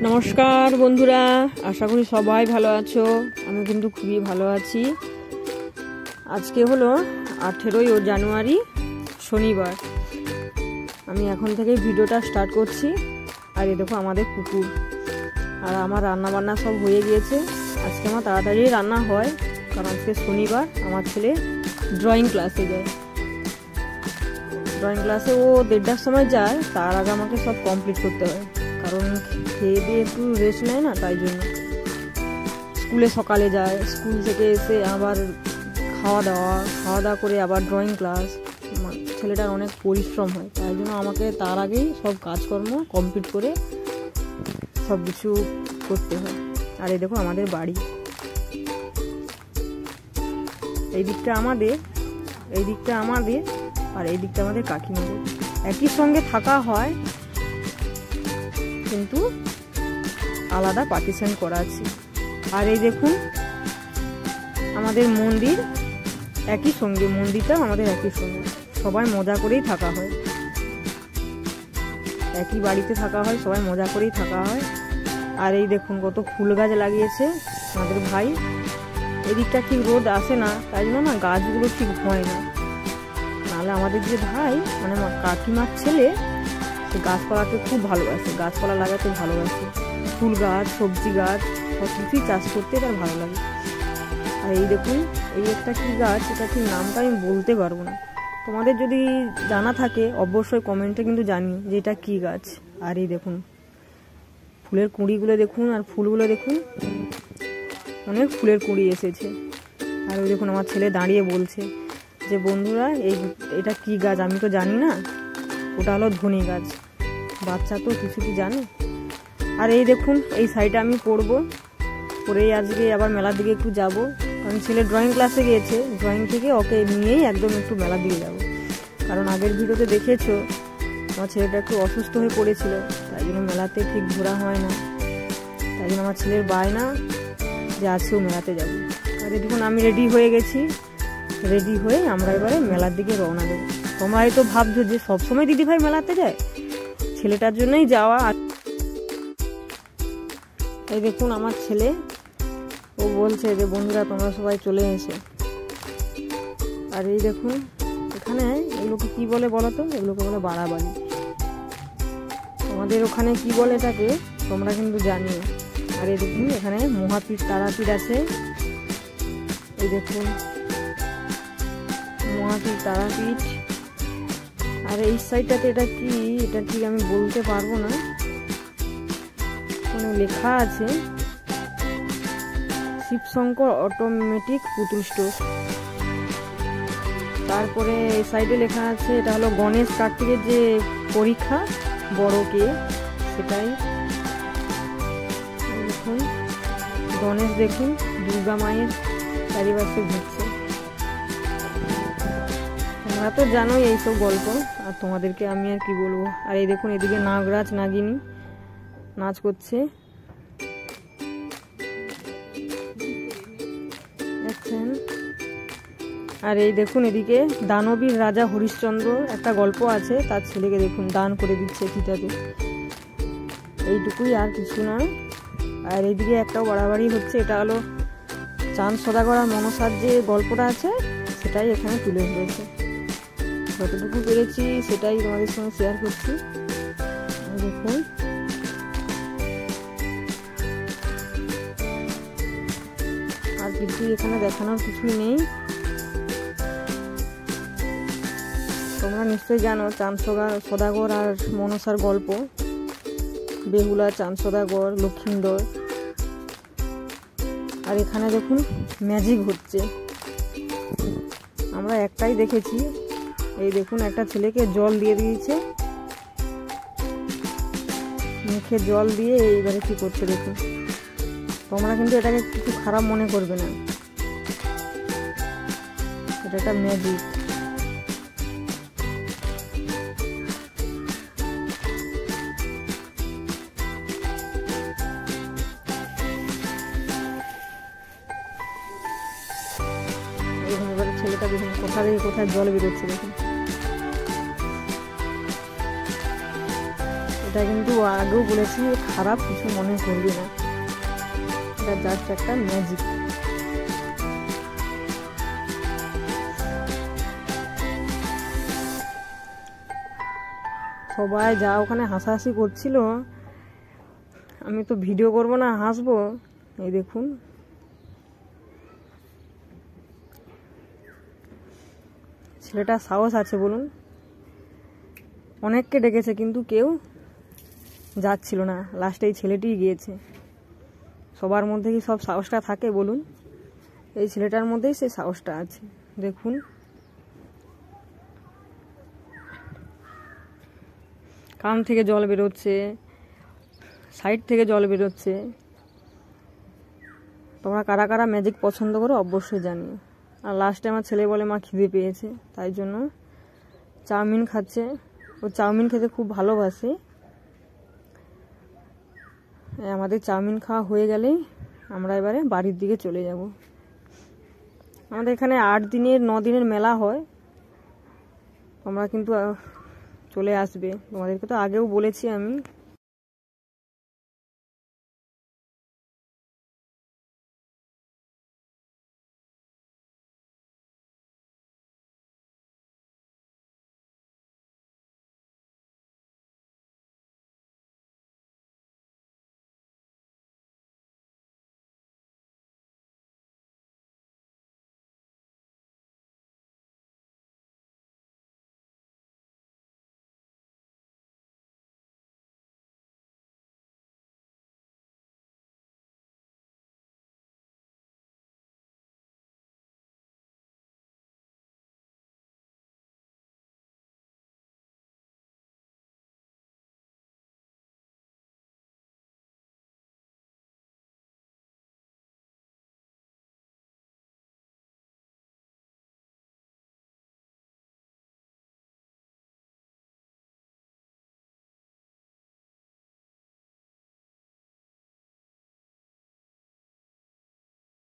নমস্কার বন্ধুরা, আশা করি সবাই ভালো আছো। আমি কিন্তু খুবই ভালো আছি। আজকে হলো 18ই জানুয়ারি, শনিবার। আমি এখন থেকে ভিডিওটা স্টার্ট করছি। আর এই দেখো আমাদের কুকুর। আর আমার রান্না বান্না সব হয়ে গিয়েছে। আজকে আমার তাড়াতাড়ি রান্না হয়, কারণ আজকে শনিবার। আমার ছেলে ড্রয়িং ক্লাসে যায়। ড্রয়িং ক্লাসে ও 1:30টার সময় যায়, তার আগে আমাকে সব কমপ্লিট করতে হয়, কারণ খেয়ে দিয়ে একটু রেস্ট নেয় না, তাই জন্য। স্কুলে সকালে যায়, স্কুল থেকে এসে আবার খাওয়া দাওয়া করে আবার ড্রয়িং ক্লাস। ছেলেটার অনেক পরিশ্রম হয়, তাই জন্য আমাকে তার আগেই সব কাজকর্ম কমপ্লিট করে সব কিছু করতে হয়। আর এই দেখো আমাদের বাড়ি, এই দিকটা আমাদের আর এই দিকটা আমাদের কাকিমাদের। একই সঙ্গে থাকা হয়, কিন্তু আলাদা পার্টিশন করা আছে। আর এই দেখুন আমাদের মন্দির, একই সঙ্গে মন্দিরটা আমাদের একই সঙ্গে। সবাই মজা করেই থাকা হয়, একই বাড়িতে থাকা হয়, সবাই মজা করেই থাকা হয়। আর এই দেখুন কত ফুল গাছ লাগিয়েছে আমাদের ভাই। এদিকটা ঠিক রোদ আসে না, তাই জন্য না গাছগুলো ঠিক হয় না। নাহলে আমাদের যে ভাই, মানে কাকিমার ছেলে, সে গাছপালাকে খুব ভালোবাসে, গাছপালা লাগাতে ভালোবাসে। ফুল গাছ, সবজি গাছ, সব কিছুই চাষ করতে তার ভালো লাগে। আর এই দেখুন এই একটা কি গাছ, এটা ঠিক নামটা আমি বলতে পারবো না। তোমাদের যদি জানা থাকে অবশ্যই কমেন্টে কিন্তু জানিও যে এটা কি গাছ। আর এই দেখুন ফুলের কুঁড়িগুলো দেখুন, আর ফুলগুলো দেখুন, অনেক ফুলের কুঁড়ি এসেছে। আর ওই দেখুন আমার ছেলে দাঁড়িয়ে বলছে যে বন্ধুরা এটা কি গাছ, আমি তো জানি না। ওটা হলো ধনে গাছ। বাচ্চা তো কিছু কি জানে। আর এই দেখুন এই শাড়িটা আমি পরবো, পরেই আজকে আবার মেলার দিকে একটু যাব, কারণ ছেলে ড্রয়িং ক্লাসে গিয়েছে। ড্রয়িং থেকে ওকে নিয়েই একদম একটু মেলার দিকে যাব, কারণ আগের ভিডিওতে দেখেছো আমার ছেলেটা একটু অসুস্থ হয়ে পড়েছিল, তাই জন্য মেলাতে ঠিক ঘোরা হয় না। তাই জন্য আমার ছেলের বায়না যে আজকেও মেলাতে যাব। আর দেখুন আমি রেডি হয়ে গেছি, রেডি হয়ে আমরা এবারে মেলার দিকে রওনা দেবো। তোমরা হয়তো ভাবছো যে সবসময় দিদিভাই মেলাতে যায়, ছেলেটার জন্যই যাওয়া। এই দেখুন আমার ছেলে, ও বলছে যে বন্ধুরা তোমরা সবাই চলে এসো। আর এই দেখুন এখানে এগুলোকে কি বলে বলো তো? এগুলোকে বলে বাড়াবাড়ি। আমাদের ওখানে কি বলে এটাকে তোমরা কিন্তু জানিও। আর এই দেখুন এখানে মহাপীঠ তারাপীঠ আছে। এই দেখুন মহাপীঠ তারাপীঠ। আর এই সাইডটাতে এটা কি, এটা ঠিক আমি বলতে পারবো না, মানে লেখা আছে শিবশঙ্কর অটোমেটিক পুতুল স্টোর। তারপরে এই সাইডে লেখা আছে এটা হলো গণেশ কার্তিকের যে পরীক্ষা বড়কে, সেটাই। দেখুন গণেশ, দেখুন দুর্গা মায়ের চারিপাশে ঘুরছে। তোমরা তো জানোই এইসব গল্প, আর তোমাদেরকে আমি আর কি বলবো। আর এই দেখুন এদিকে নাগরাজ নাগিনী নাচ করছে, দেখছেন। আর এই দেখুন এদিকে দানবীর রাজা হরিশ্চন্দ্র একটা গল্প আছে, তার ছেলেকে দেখুন দান করে দিচ্ছে চিতাতে। এইটুকুই, আর কিছু না। আর এইদিকে একটাও বাড়াবাড়ি হচ্ছে, এটা হলো চাঁদ সদাগর আর মনসার যে গল্পটা আছে, সেটাই এখানে তুলে ধরেছে। যতটুকু পেরেছি সেটাই তোমাদের সঙ্গে শেয়ার করছি। দেখুন আর কিছু এখানে দেখানোর কিছুই নেই। তোমরা নিশ্চয়ই জানো চাঁদ সদাগর আর মনসার গল্প, বেহুলা, চাঁদ সদাগর, লক্ষিন্দর। আর এখানে দেখুন ম্যাজিক হচ্ছে, আমরা একটাই দেখেছি। এই দেখুন একটা ছেলেকে জল দিয়ে দিয়েছে, মুখে জল দিয়ে এইবারে কি করছে দেখুন। তোমরা কিন্তু এটাকে কিছু খারাপ মনে করবে না, এটা একটা ম্যাজিক। এবারে ছেলেটা দেখুন কোথা থেকে কোথায় জল বেরোচ্ছে দেখুন। এটা কিন্তু আগেও বলেছি, খারাপ কিছু মনে করবি না, এটা জাস্ট একটা ম্যাজিক। সবাই যা ওখানে হাসাহাসি করছিল, আমি তো ভিডিও করব না, হাসবো। এই দেখুন, ছেলেটা সাহস আছে বলুন, অনেককে ডেকেছে কিন্তু কেউ যাচ্ছিল না, লাস্টে এই ছেলেটিই গিয়েছে। সবার মধ্যে কি সব সাহসটা থাকে বলুন? এই ছেলেটার মধ্যেই সেই সাহসটা আছে। দেখুন, কান থেকে জল বেরোচ্ছে, সাইড থেকে জল বেরোচ্ছে। তোমরা কারা কারা ম্যাজিক পছন্দ করো অবশ্যই জানিও। আর লাস্টে আমার ছেলে বলে মা খিদে পেয়েছে, তাই জন্য চাউমিন খাচ্ছে। ও চাউমিন খেতে খুব ভালোবাসে। আমাদের চাউমিন খাওয়া হয়ে গেলেই আমরা এবারে বাড়ির দিকে চলে যাব। আমাদের এখানে 8 দিনের 9 দিনের মেলা হয়, তোমরা কিন্তু চলে আসবে। তোমাদেরকে তো আগেও বলেছি আমি।